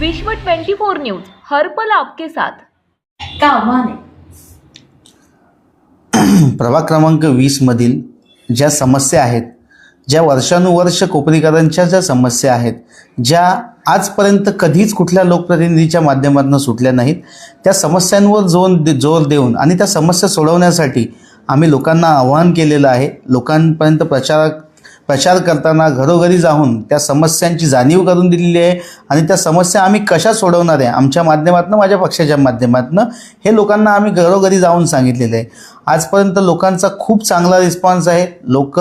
विश्व 24 न्यूज, हर पल आपके साथ। का आव्हान आहे? प्रभाग क्रमांक 20 मधील ज्या समस्या आहेत, ज्या वर्षानुवर्ष कोपरीकरांच्या ज्या समस्या आहेत, ज्या आजपर्यंत कधीच कुठल्या लोकप्रतिनिधीच्या माध्यमातून सुटल्या नाहीत, त्या समस्यांवर जोर देऊन आणि त्या समस्या सोडवण्यासाठी आम्ही लोकांना आवाहन केलेलं आहे। लोकांपर्यंत प्रचार करताना घरोघरी जाऊन त्या समस्यांची जाणीव करून दिलेली आहे आणि त्या समस्या आम्ही कशा सोडवणार आहे आमच्या माध्यमातून, माझ्या पक्षाच्या माध्यमातून हे लोकांना आम्ही घरोघरी जाऊन सांगितलेलं आहे। आजपर्यंत लोकांचा खूप चांगला रिस्पॉन्स आहे। लोक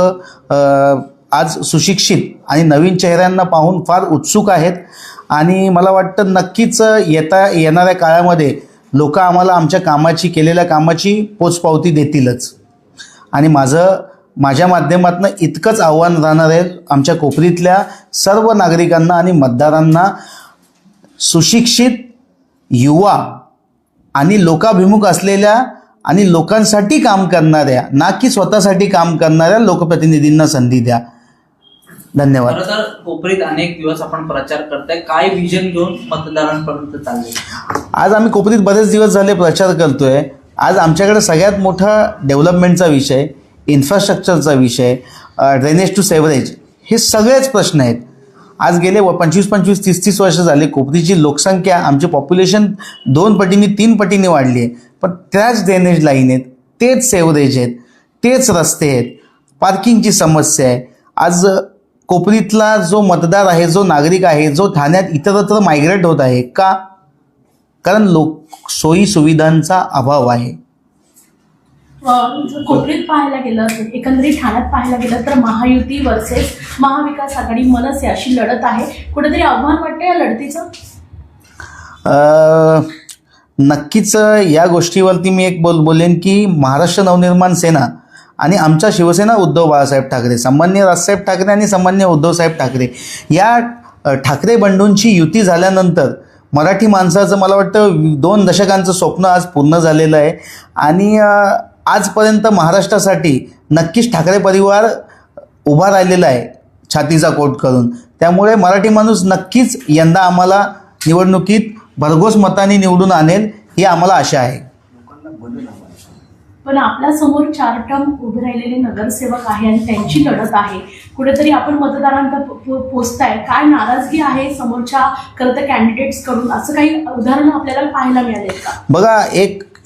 आज सुशिक्षित आणि नवीन चेहऱ्यांना पाहून फार उत्सुक आहेत आणि मला वाटतं नक्कीच येणाऱ्या काळामध्ये लोक आम्हाला आमच्या केलेल्या कामाची पोचपावती देतीलच। आणि माझ्या माध्यमातून इतकंच आव्हान राहणार आहे आमच्या कोपरीतल्या सर्व नागरिकांना आणि मतदारांना, सुशिक्षित, युवा आणि लोकाभिमुख असलेल्या आणि लोकांसाठी काम करणाऱ्या, ना की स्वतःसाठी काम करणाऱ्या लोकप्रतिनिधींना संधी द्या। धन्यवाद। खरं तर कोपरीत अनेक दिवस आपण प्रचार करताय, काय विजन घेऊन मतदारांपर्यंत चालले? आज आम्ही कोपरीत बरेच दिवस झाले प्रचार करतोय। आज आमच्याकडे सगळ्यात मोठा डेव्हलपमेंटचा विषय, इन्फ्रास्ट्रक्चरचा विषय, ड्रेनेज टू सेवरेज, हे सगळेच प्रश्न आहेत। आज गेले 25, 30 वर्ष झाले कोपरीची लोकसंख्या, आमची पॉप्युलेशन 2 पटीने 3 पटीने वाढली आहे, पण त्याच ड्रेनेज लाईन आहेत, तेच सेवरेज आहेत, तेच रस्ते आहेत, पार्किंगची समस्या आहे। आज कोपरीतला जो मतदार आहे, जो नागरिक आहे, जो ठाण्यात इतरत्र मायग्रेट होत आहे, का? कारण सोयी सुविधांचा अभाव आहे। जर कोपरीत पाहायला गेलं, एकंदरीत ठाण्यात पाहायला गेलं तर महायुती वर्सेस महाविकास आघाडी मनसे अशी लढत आहे। कुठेतरी आव्हान वाटतं या लढतीचं? नक्कीच या गोष्टीवरती मी एक बोलेन की महाराष्ट्र नवनिर्माण सेना आणि आमचा शिवसेना उद्धव बाळासाहेब ठाकरे, सन्माननीय राजसाहेब ठाकरे आणि सन्माननीय उद्धवसाहेब ठाकरे, या ठाकरे बंधूंची युती झाल्यानंतर मराठी माणसाचं मला वाटतं 2 दशकांचं स्वप्न आज पूर्ण झालेलं आहे। आणि आजपर्यंत महाराष्ट्रासाठी नक्कीच ठाकरे परिवार उभा राहिलेला आहे छातीचा कोट करून। त्यामुळे मराठी माणूस नक्कीच यंदा आम्हाला निवडणुकीत भरघोस मतांनी निवडून आणेल, ही आम्हाला आशा आहे। पण आपल्या समोर 4 टर्म उभे राहिलेले नगरसेवक आहे आणि त्यांची लढत आहे। कुठेतरी आपण मतदारांकडे पोचताय, काय नाराजगी आहे समोरच्या करता कॅन्डिडेट्स कडून, असं काही उदाहरण आपल्याला पाहायला मिळाले का? बघा,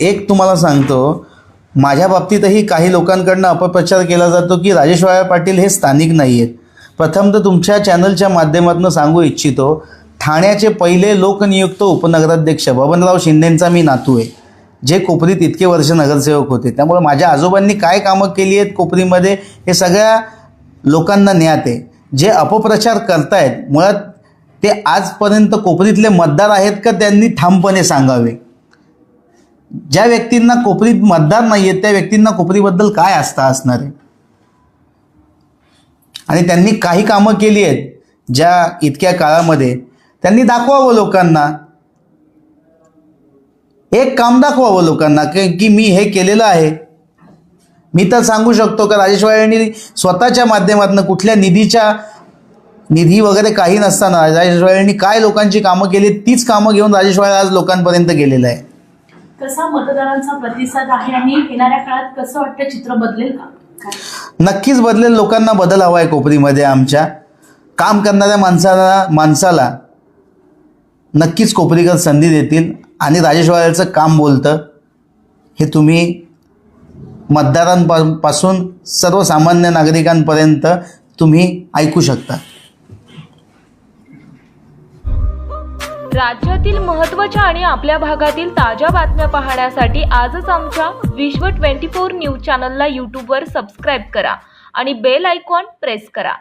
एक तुम्हाला सांगतो, माझ्या बाबतीतही काही लोकांकडनं अपप्रचार केला जातो की राजेश वायर पाटील हे स्थानिक नाही आहेत। प्रथम तर तुमच्या चॅनलच्या माध्यमातून सांगू इच्छितो, ठाण्याचे पहिले लोकनियुक्त उपनगराध्यक्ष बबनराव शिंदेंचा मी नातू आहे, जे कोपरीत इतके वर्ष नगरसेवक होते। त्यामुळे माझ्या आजोबांनी काय कामं केली आहेत कोपरीमध्ये हे सगळ्या लोकांना ज्ञात आहे। जे अपप्रचार करतायत, मुळात ते आजपर्यंत कोपरीतले मतदार आहेत का त्यांनी ठामपणे सांगावे। ज्या व्यक्तींना कोपरीत मतदार नाही आहेत त्या व्यक्तींना कोपरीबद्दल काय आस्था असणार आहे? आणि त्यांनी काही कामं केली आहेत ज्या इतक्या काळामध्ये, त्यांनी दाखवावं लोकांना, एक काम दाखवावं लोकांना की मी हे केलेलं आहे। मी तर सांगू शकतो की राजेश वायरनी स्वतःच्या माध्यमातून कुठल्या निधी वगैरे काही नसताना राजेश वायरनी काय लोकांची कामं केली, तीच कामं घेऊन राजेश वायर आज लोकांपर्यंत गेलेलं आहे। कसा मतदारांचा प्रतिसाद आहे आणि येणाऱ्या काळात कसं वाटतं, चित्र बदलेल का? नक्कीच बदलेल। लोकांना बदल हवा आहे कोपरीमध्ये। आमच्या काम करणाऱ्या माणसाला नक्कीच कोपरीकर संधी देतील आणि राजेश वायरचं काम बोलतं हे तुम्ही मतदारांपासून सर्वसामान्य नागरिकांपर्यंत तुम्ही ऐकू शकता। राज्यातील महत्त्वाच्या आणि आपल्या भागातील ताज्या बातम्या पाहण्यासाठी आजच आमच्या विश्व 24 न्यूज चॅनलला यूट्यूबवर सबस्क्राईब करा आणि बेल आयकॉन प्रेस करा।